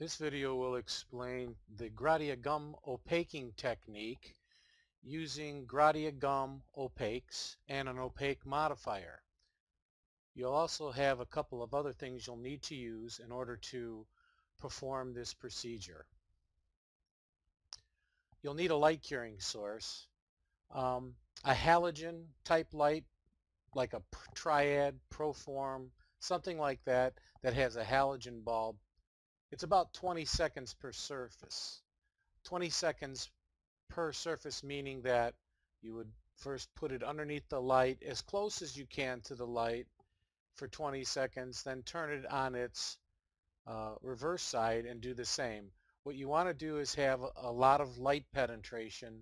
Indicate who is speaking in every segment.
Speaker 1: This video will explain the Gradia gum opaquing technique using Gradia gum opaques and an opaque modifier. You'll also have a couple of other things you'll need to use in order to perform this procedure. You'll need a light curing source, a halogen type light like a triad, proform, something like that that has a halogen bulb. It's about 20 seconds per surface. 20 seconds per surface meaning that you would first put it underneath the light as close as you can to the light for 20 seconds, then turn it on its reverse side and do the same. What you want to do is have a lot of light penetration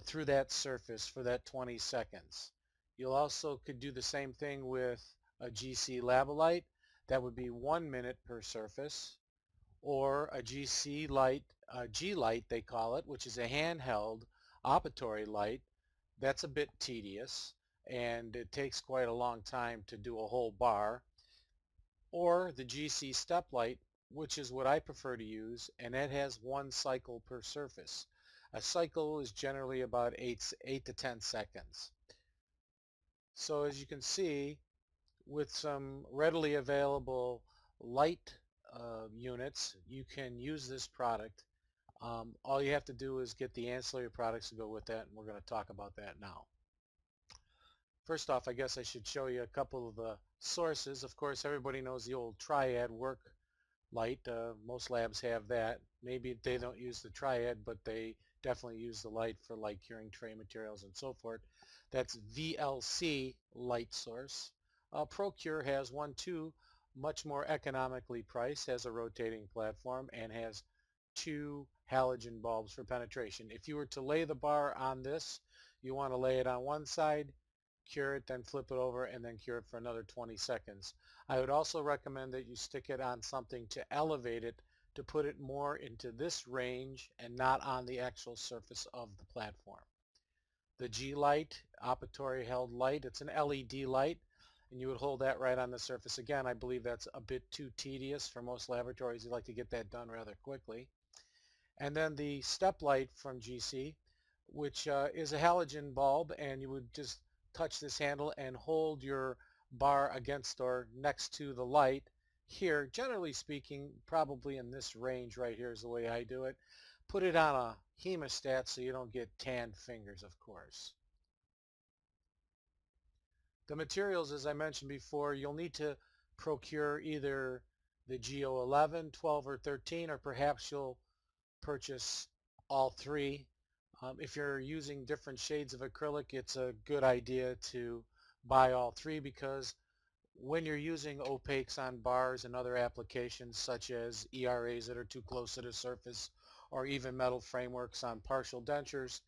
Speaker 1: through that surface for that 20 seconds. You'll also could do the same thing with a GC Labolite. That would be 1 minute per surface. Or a GC light, G-light they call it, which is a handheld operatory light. That's a bit tedious and it takes quite a long time to do a whole bar. Or the GC step light, which is what I prefer to use, and that has 1 cycle per surface. A cycle is generally about 8 to 10 seconds. So as you can see, with some readily available light units, you can use this product. All you have to do is get the ancillary products to go with that, and we're going to talk about that now. First off, I guess I should show you a couple of the sources. Of course, everybody knows the old triad work light. Most labs have that. Maybe they don't use the triad, but they definitely use the light for light curing tray materials and so forth. That's VLC light source. ProCure has one too, much more economically priced, has a rotating platform, and has 2 halogen bulbs for penetration. If you were to lay the bar on this, you want to lay it on one side, cure it, then flip it over, and then cure it for another 20 seconds. I would also recommend that you stick it on something to elevate it, to put it more into this range and not on the actual surface of the platform. The G-light, operatory held light, it's an LED light, and you would hold that right on the surface. Again, I believe that's a bit too tedious for most laboratories. You'd like to get that done rather quickly. And then the step light from GC, which is a halogen bulb, and you would just touch this handle and hold your bar against or next to the light. Here, generally speaking, probably in this range right here is the way I do it. Put it on a hemostat so you don't get tanned fingers, of course. The materials, as I mentioned before, you'll need to procure either the GO11, 12, or 13, or perhaps you'll purchase all 3. If you're using different shades of acrylic, it's a good idea to buy all 3, because when you're using opaques on bars and other applications such as ERAs that are too close to the surface, or even metal frameworks on partial dentures,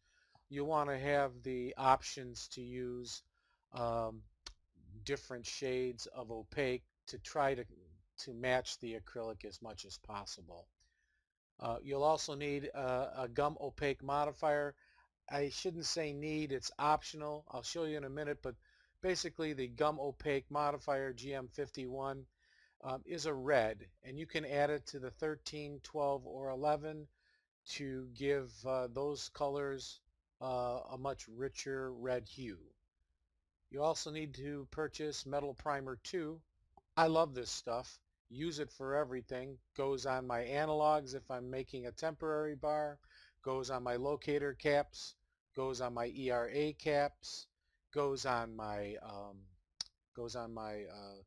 Speaker 1: you want to have the options to use different shades of opaque to try to match the acrylic as much as possible. You'll also need a gum opaque modifier. I shouldn't say need, it's optional. I'll show you in a minute, but basically the gum opaque modifier GM51 is a red, and you can add it to the 13, 12, or 11 to give those colors a much richer red hue. You also need to purchase MetalPrimer II. I love this stuff. Use it for everything. Goes on my analogs if I'm making a temporary bar. Goes on my locator caps. Goes on my ERA caps. Goes on my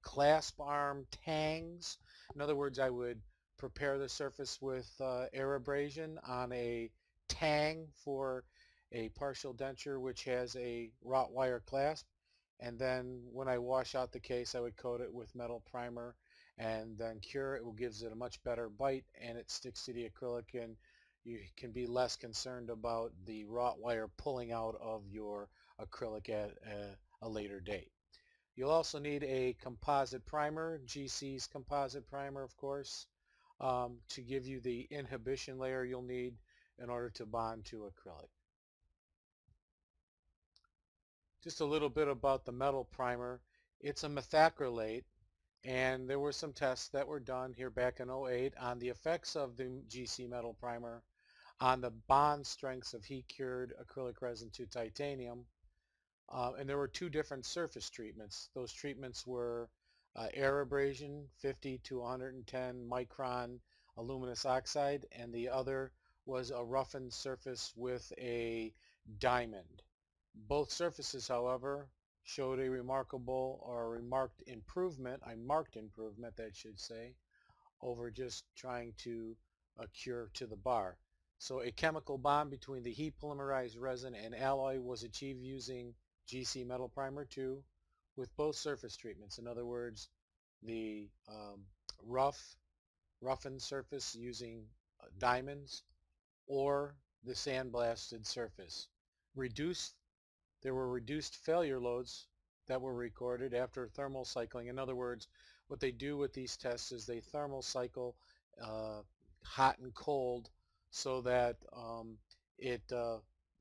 Speaker 1: clasp arm tangs. In other words, I would prepare the surface with air abrasion on a tang for a partial denture which has a wrought wire clasp, and then when I wash out the case I would coat it with metal primer and then cure it. It gives it a much better bite and it sticks to the acrylic, and you can be less concerned about the wrought wire pulling out of your acrylic at a later date. You'll also need a composite primer, GC's composite primer of course, to give you the inhibition layer you'll need in order to bond to acrylic. Just a little bit about the metal primer. It's a methacrylate. And there were some tests that were done here back in '08 on the effects of the GC metal primer on the bond strengths of heat-cured acrylic resin to titanium. And there were two different surface treatments. Those treatments were air abrasion, 50 to 110 micron aluminous oxide, and the other was a roughened surface with a diamond. Both surfaces, however, showed a remarkable or remarked improvement, a marked improvement, that should say, over just trying to cure to the bar. So a chemical bond between the heat polymerized resin and alloy was achieved using GC MetalPrimer II with both surface treatments. In other words, the roughened surface using diamonds, or the sandblasted surface. Reduced There were reduced failure loads that were recorded after thermal cycling. In other words, what they do with these tests is they thermal cycle hot and cold so that it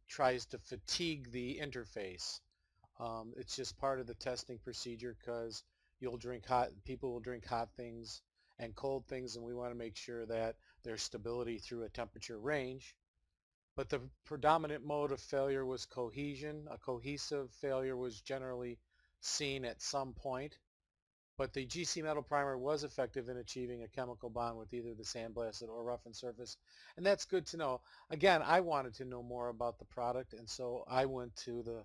Speaker 1: tries to fatigue the interface. It's just part of the testing procedure because people will drink hot things and cold things, and we want to make sure that there's stability through a temperature range. But the predominant mode of failure was cohesion. A cohesive failure was generally seen at some point, but the GC metal primer was effective in achieving a chemical bond with either the sandblasted or roughened surface, and that's good to know. Again, I wanted to know more about the product, and so I went to the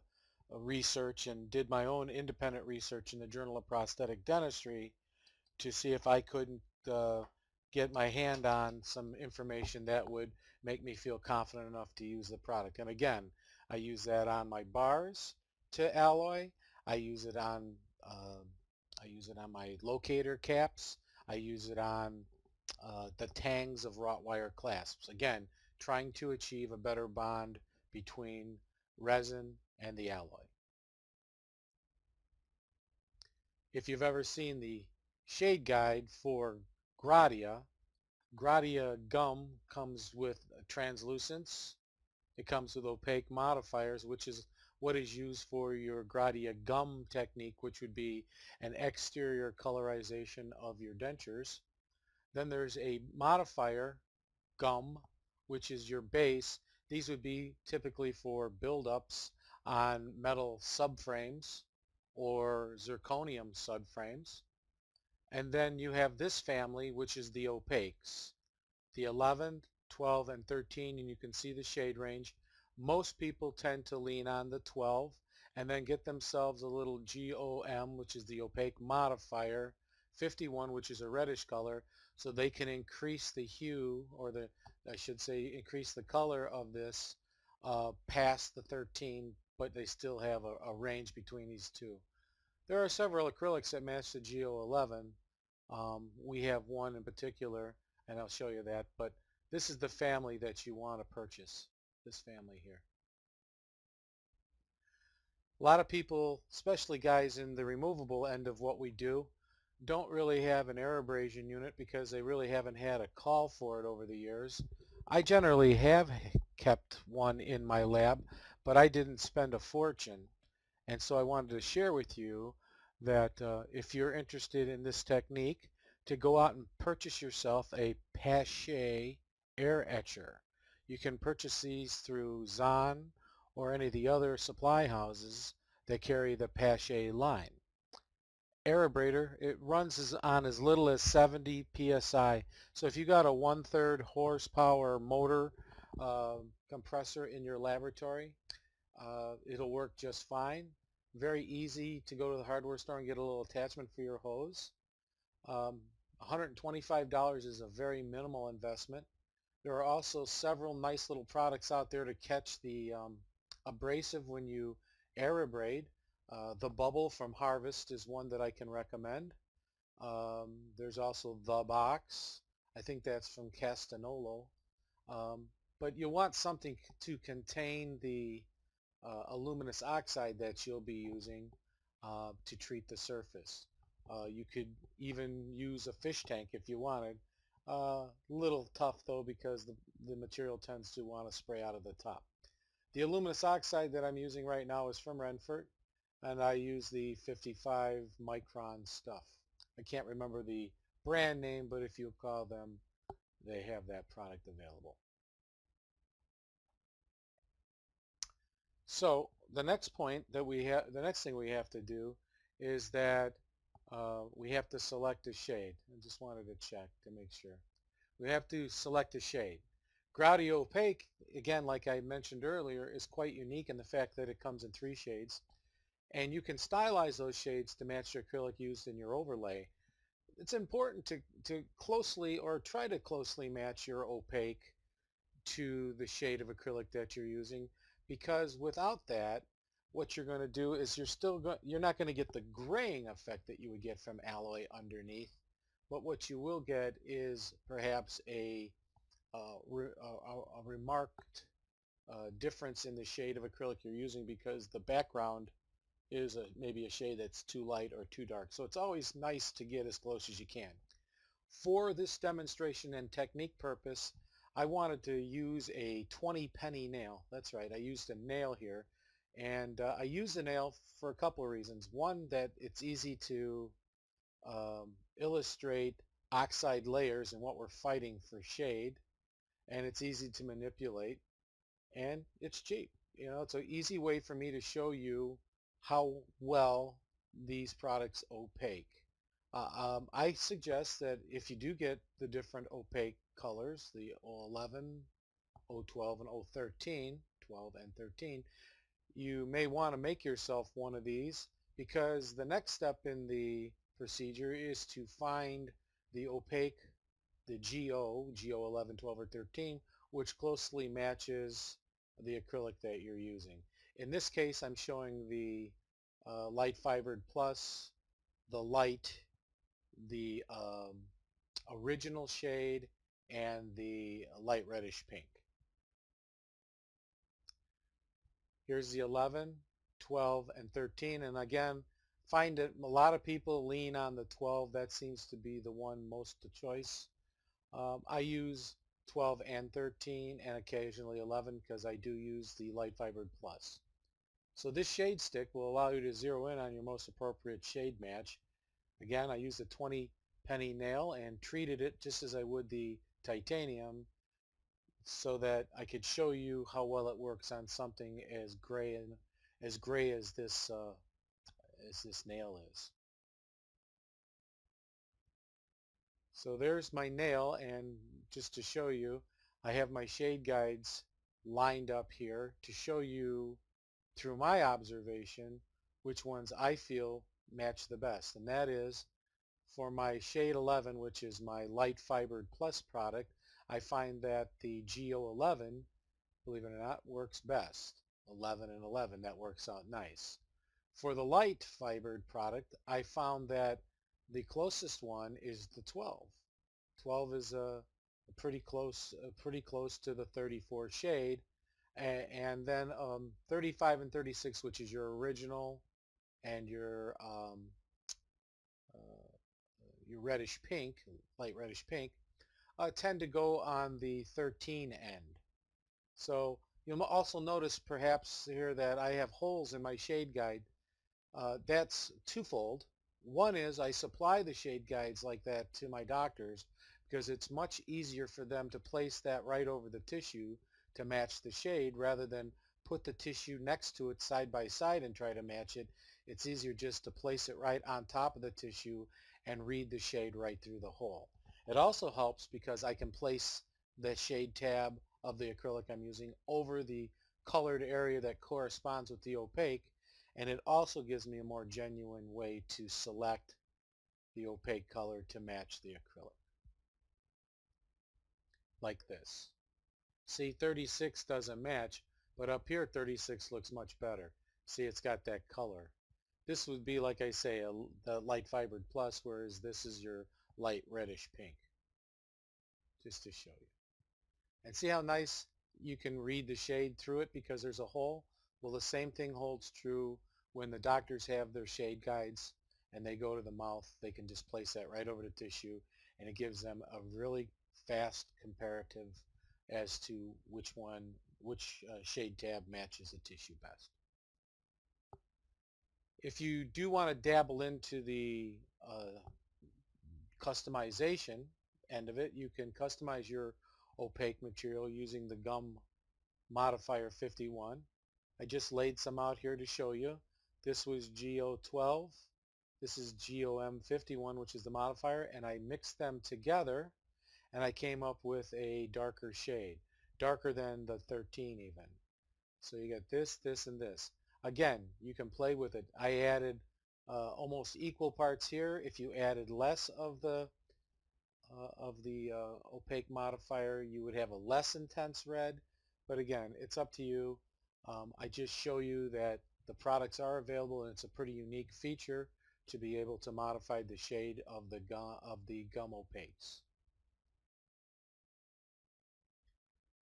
Speaker 1: research and did my own independent research in the Journal of Prosthetic Dentistry to see if I couldn't get my hand on some information that would make me feel confident enough to use the product. And again, I use that on my bars to alloy. I use it on my locator caps. I use it on the tangs of wrought wire clasps. Again, trying to achieve a better bond between resin and the alloy. If you've ever seen the shade guide for Gradia gum comes with translucence. It comes with opaque modifiers, which is what is used for your Gradia gum technique, which would be an exterior colorization of your dentures. Then there's a modifier, gum, which is your base. These would be typically for buildups on metal subframes or zirconium subframes. And then you have this family, which is the opaques, the 11, 12, and 13, and you can see the shade range. Most people tend to lean on the 12 and then get themselves a little GOM, which is the opaque modifier, 51, which is a reddish color, so they can increase the hue, or I should say increase the color of this past the 13, but they still have a range between these two. There are several acrylics that match the GO11. We have one in particular, and I'll show you that, but this is the family that you want to purchase, this family here. A lot of people, especially guys in the removable end of what we do, don't really have an air abrasion unit because they really haven't had a call for it over the years. I generally have kept one in my lab, but I didn't spend a fortune. And so I wanted to share with you that if you're interested in this technique, to go out and purchase yourself a Paasche Air Etcher. You can purchase these through Zahn or any of the other supply houses that carry the Paasche line. Abrader, it runs on as little as 70 psi. So if you got a 1/3 horsepower motor compressor in your laboratory, it'll work just fine. Very easy to go to the hardware store and get a little attachment for your hose. $125 is a very minimal investment. There are also several nice little products out there to catch the abrasive when you air abrade. The Bubble from Harvest is one that I can recommend. There's also The Box. I think that's from Castanolo. But you want something to contain the aluminous oxide that you'll be using to treat the surface. You could even use a fish tank if you wanted. Little tough though, because the material tends to want to spray out of the top. The aluminous oxide that I'm using right now is from Renfort, and I use the 55 micron stuff. I can't remember the brand name, but if you call them, they have that product available. So the next point that the next thing we have to do is that we have to select a shade. I just wanted to check to make sure. We have to select a shade. Gradia Opaque, again, like I mentioned earlier, is quite unique in the fact that it comes in 3 shades. And you can stylize those shades to match the acrylic used in your overlay. It's important to closely or try to closely match your opaque to the shade of acrylic that you're using, because without that, what you're going to do is you're not going to get the graying effect that you would get from alloy underneath, but what you will get is perhaps a remarked difference in the shade of acrylic you're using, because the background is maybe a shade that's too light or too dark. So it's always nice to get as close as you can. For this demonstration and technique purpose, I wanted to use a 20 penny nail. That's right, I used a nail here. And I use the nail for a couple of reasons. One, that it's easy to illustrate oxide layers and what we're fighting for shade. And it's easy to manipulate. And it's cheap. You know, it's an easy way for me to show you how well these products opaque. I suggest that if you do get the different opaque colors, the 011, 012, and 013, 12 and 13, you may want to make yourself one of these, because the next step in the procedure is to find the opaque, the GO 11, 12, or 13, which closely matches the acrylic that you're using. In this case, I'm showing the light fibered plus, the light, the original shade, and the light reddish pink. Here's the 11, 12, and 13, and again, find that a lot of people lean on the 12. That seems to be the one most to choice. I use 12 and 13 and occasionally 11 because I do use the light fibered plus. So this shade stick will allow you to zero in on your most appropriate shade match. Again, I used a 20 penny nail and treated it just as I would the titanium, so that I could show you how well it works on something as gray as this nail is. So there's my nail, and just to show you, I have my shade guides lined up here to show you through my observation which ones I feel match the best. And that is, for my shade 11, which is my light fibered plus product, I find that the GO11, believe it or not, works best. 11 and 11, that works out nice. For the light fibered product, I found that the closest one is the 12. 12 is pretty close to the 34 shade, and then 35 and 36, which is your original and your reddish pink, light reddish pink, tend to go on the 13 end. So you'll also notice perhaps here that I have holes in my shade guide. That's twofold. One is I supply the shade guides like that to my doctors because it's much easier for them to place that right over the tissue to match the shade, rather than put the tissue next to it side by side and try to match it. It's easier just to place it right on top of the tissue and read the shade right through the hole. It also helps because I can place the shade tab of the acrylic I'm using over the colored area that corresponds with the opaque, and it also gives me a more genuine way to select the opaque color to match the acrylic. Like this. See, 36 doesn't match, but up here 36 looks much better. See, it's got that color. This would be, like I say, the light fibered plus, whereas this is your light reddish pink. Just to show you. And see how nice you can read the shade through it because there's a hole? Well, the same thing holds true when the doctors have their shade guides and they go to the mouth. They can just place that right over the tissue, and it gives them a really fast comparative as to which shade tab matches the tissue best. If you do want to dabble into the customization end of it. You can customize your opaque material using the gum modifier 51. I just laid some out here to show you. This was GO12. This is GOM51, which is the modifier, and I mixed them together and I came up with a darker shade, darker than the 13 even. So you get this, this, and this. Again, you can play with it. I added almost equal parts here. If you added less of the opaque modifier, you would have a less intense red. But again, it's up to you. I just show you that the products are available, and it's a pretty unique feature to be able to modify the shade of the gum opaques.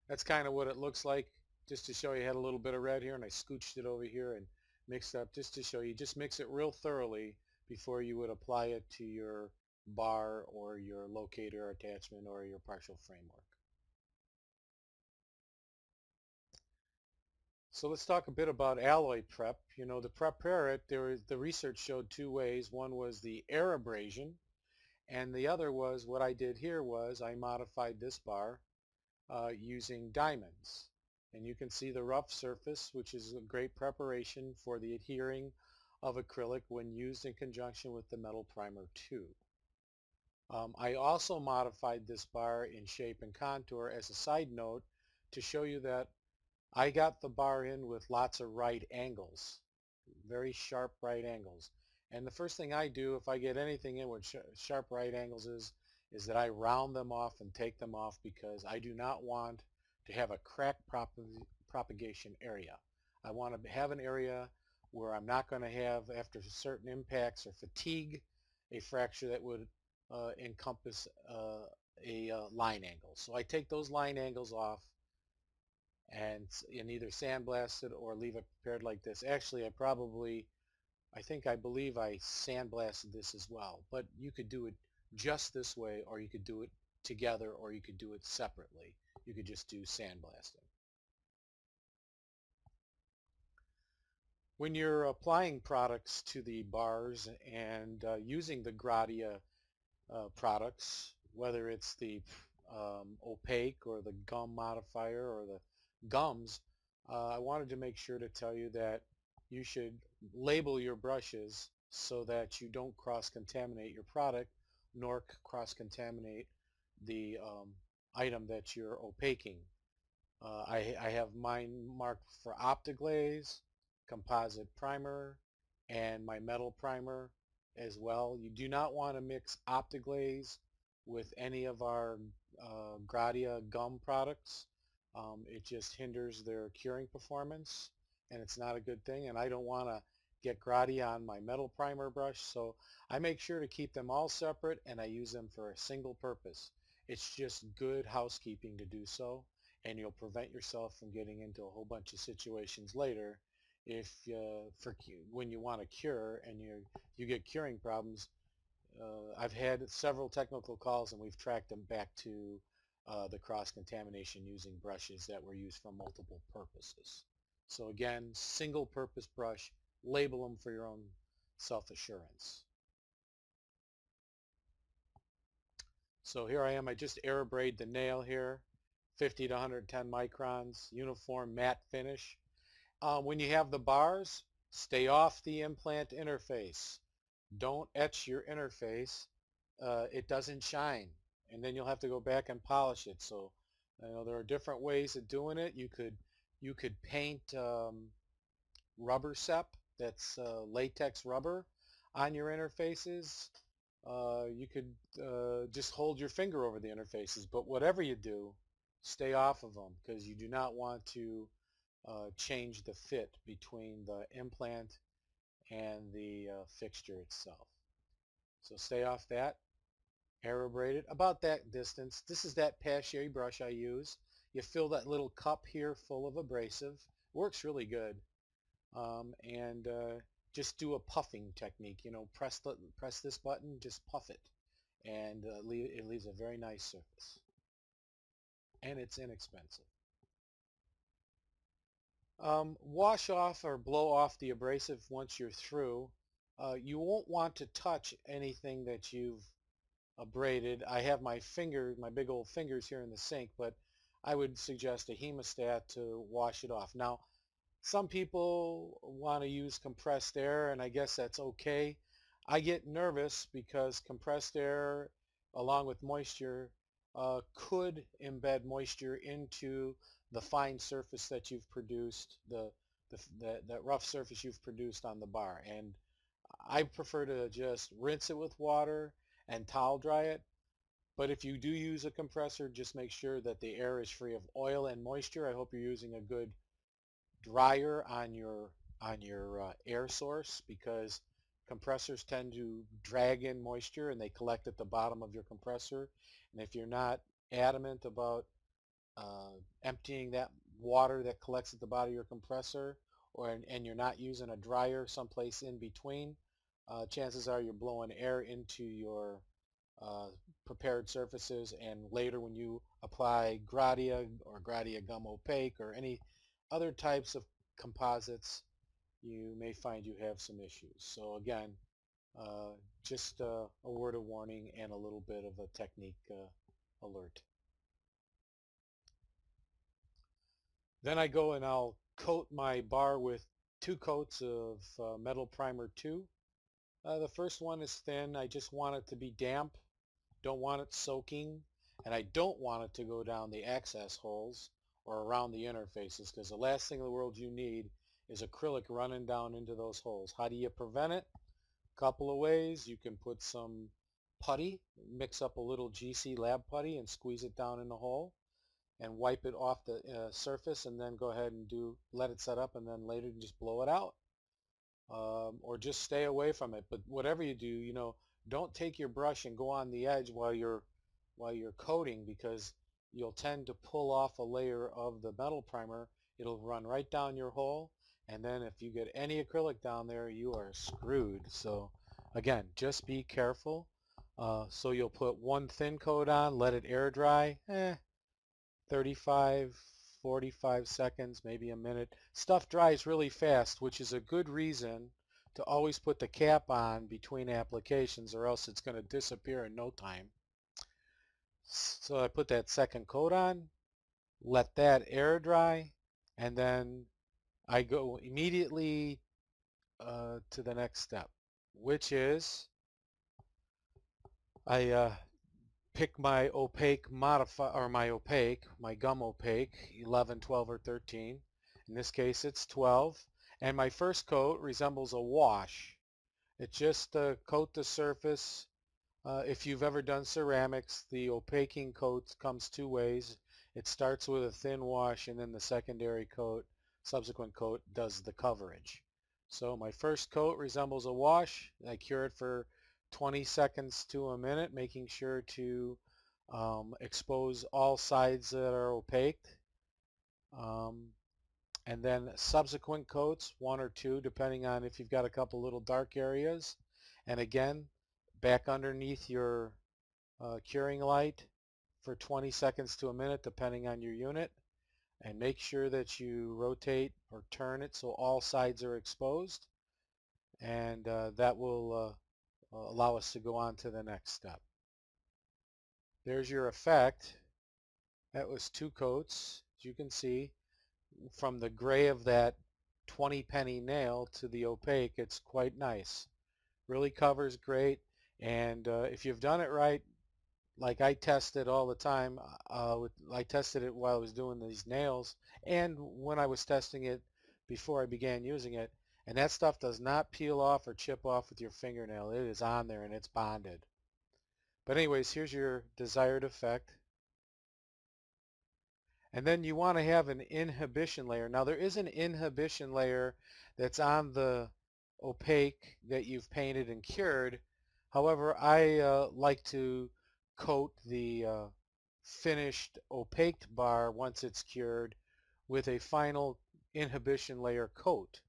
Speaker 1: That's kind of what it looks like. Just to show you, I had a little bit of red here, and I scooched it over here and mixed up just to show you. Just mix it real thoroughly before you would apply it to your bar or your locator attachment or your partial framework. So let's talk a bit about alloy prep. You know, to prepare it, the research showed two ways. One was the air abrasion, and the other was what I did here was I modified this bar using diamonds. And you can see the rough surface, which is a great preparation for the adhering of acrylic when used in conjunction with the MetalPrimer II. I also modified this bar in shape and contour as a side note to show you that I got the bar in with lots of right angles, very sharp right angles. And the first thing I do if I get anything in with sharp right angles is that I round them off and take them off, because I do not want to have a crack propagation area. I want to have an area where I'm not going to have, after certain impacts or fatigue, a fracture that would encompass a line angle. So I take those line angles off and either sandblast it or leave it prepared like this. Actually, I believe I sandblasted this as well, but you could do it just this way, or you could do it together, or you could do it separately. You could just do sandblasting. When you're applying products to the bars and using the Gradia products, whether it's the opaque or the gum modifier or the gums, I wanted to make sure to tell you that you should label your brushes so that you don't cross-contaminate your product nor cross-contaminate the item that you're opaquing. I have mine marked for Optiglaze, composite primer, and my metal primer as well. You do not want to mix Optiglaze with any of our Gradia gum products. It just hinders their curing performance, and it's not a good thing, and I don't want to get Gradia on my metal primer brush, so I make sure to keep them all separate, and I use them for a single purpose. It's just good housekeeping to do so, and you'll prevent yourself from getting into a whole bunch of situations later if when you want to cure and you get curing problems. I've had several technical calls, and we've tracked them back to the cross-contamination using brushes that were used for multiple purposes. So again, single-purpose brush, label them for your own self-assurance. So here I am, I just air abrade the nail here, 50 to 110 microns, uniform matte finish. When you have the bars, stay off the implant interface. Don't etch your interface. It doesn't shine, and then you'll have to go back and polish it. So there are different ways of doing it. You could paint rubber sep, that's latex rubber, on your interfaces. You could just hold your finger over the interfaces, but whatever you do, stay off of them, because you do not want to change the fit between the implant and the fixture itself. So stay off that. Air abrade it about that distance. This is that Paasche brush I use. You fill that little cup here full of abrasive. Works really good. And just do a puffing technique. Press this button, just puff it, and it leaves a very nice surface. And it's inexpensive. Wash off or blow off the abrasive once you're through. You won't want to touch anything that you've abraded. I have my big old fingers here in the sink, but I would suggest a hemostat to wash it off. Now, some people want to use compressed air, and I guess that's okay. I get nervous because compressed air, along with moisture, could embed moisture into the fine surface that you've produced, that rough surface you've produced on the bar. And I prefer to just rinse it with water and towel dry it. But if you do use a compressor, just make sure that the air is free of oil and moisture. I hope you're using a good dryer on your air source, because compressors tend to drag in moisture and they collect at the bottom of your compressor. And if you're not adamant about emptying that water that collects at the bottom of your compressor, and you're not using a dryer someplace in between, chances are you're blowing air into your prepared surfaces, and later when you apply Gradia or Gradia Gum Opaque or any other types of composites, you may find you have some issues. So again, just a word of warning and a little bit of a technique alert. Then I go and I'll coat my bar with 2 coats of MetalPrimer II. The first one is thin. I just want it to be damp. Don't want it soaking, and I don't want it to go down the access holes or around the interfaces, because the last thing in the world you need is acrylic running down into those holes. How do you prevent it? A couple of ways. You can put some putty, mix up a little GC lab putty and squeeze it down in the hole and wipe it off the surface, and then go ahead and let it set up, and then later just blow it out. Or just stay away from it. But whatever you do, don't take your brush and go on the edge while you're coating, because you'll tend to pull off a layer of the metal primer. It'll run right down your hole, and then if you get any acrylic down there, you are screwed. So again, just be careful. So you'll put 1 thin coat on, let it air dry, 35, 45 seconds, maybe a minute. Stuff dries really fast, which is a good reason to always put the cap on between applications, or else it's going to disappear in no time. So I put that second coat on, let that air dry, and then I go immediately to the next step, which is I pick my opaque my gum opaque, 11, 12, or 13. In this case it's 12. And my first coat resembles a wash. It just coat the surface. If you've ever done ceramics, the opaquing coat comes 2 ways. It starts with a thin wash, and then the subsequent coat does the coverage. So my first coat resembles a wash. I cure it for 20 seconds to a minute, making sure to expose all sides that are opaque. And then subsequent coats, 1 or 2, depending on if you've got a couple little dark areas. And again, back underneath your curing light for 20 seconds to a minute, depending on your unit. And make sure that you rotate or turn it so all sides are exposed. And that will allow us to go on to the next step. There's your effect. That was 2 coats, as you can see. From the gray of that 20 penny nail to the opaque, it's quite nice. Really covers great, and if you've done it right, like I test it all the time, I tested it while I was doing these nails, and when I was testing it before I began using it, and that stuff does not peel off or chip off with your fingernail. It is on there and it's bonded. But anyways, here's your desired effect. And then you want to have an inhibition layer. Now there is an inhibition layer that's on the opaque that you've painted and cured. However, I like to coat the finished opaque bar once it's cured with a final inhibition layer coat.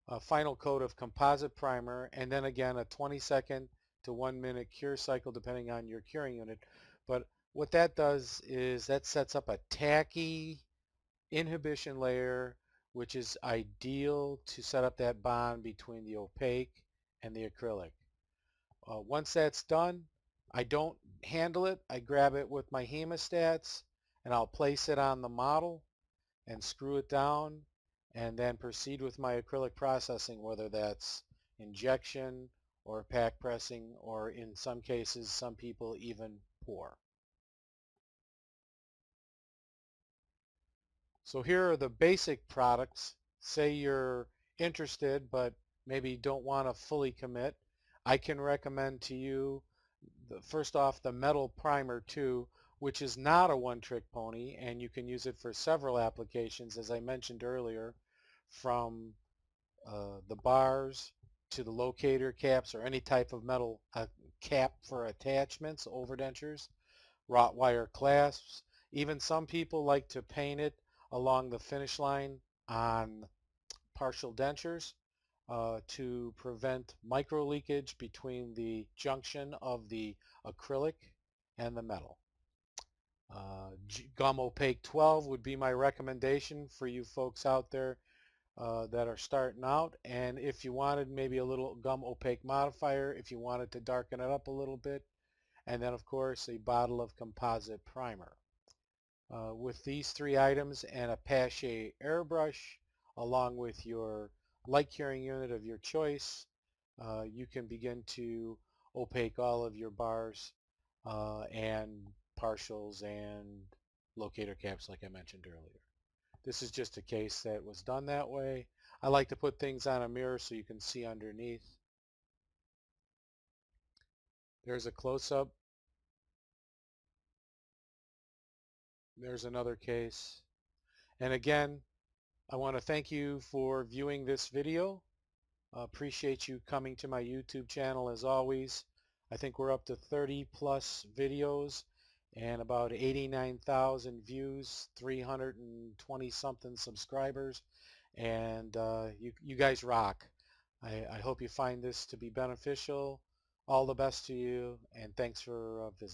Speaker 1: A final coat of composite primer, and then again a 20-second to 1 minute cure cycle depending on your curing unit. But what that does is that sets up a tacky inhibition layer, which is ideal to set up that bond between the opaque and the acrylic. Once that's done, I don't handle it. I grab it with my hemostats and I'll place it on the model and screw it down and then proceed with my acrylic processing, whether that's injection or pack pressing, or in some cases, some people even pour. So here are the basic products. Say you're interested but maybe don't want to fully commit. I can recommend to you, first off, the MetalPrimer II, which is not a one-trick pony, and you can use it for several applications, as I mentioned earlier, from the bars to the locator caps or any type of metal cap for attachments, overdentures, wrought wire clasps. Even some people like to paint it along the finish line on partial dentures to prevent micro leakage between the junction of the acrylic and the metal. Gum Opaque 12 would be my recommendation for you folks out there that are starting out. And if you wanted maybe a little Gum Opaque modifier, if you wanted to darken it up a little bit, and then of course a bottle of composite primer. With these three items and a Paasche airbrush along with your light curing unit of your choice, you can begin to opaque all of your bars and partials and locator caps like I mentioned earlier. This is just a case that was done that way. I like to put things on a mirror so you can see underneath. There's a close-up. There's another case. And again, I want to thank you for viewing this video. Appreciate you coming to my YouTube channel as always. I think we're up to 30 plus videos and about 89,000 views, 320 something subscribers, and you guys rock. I hope you find this to be beneficial. All the best to you, and thanks for visiting.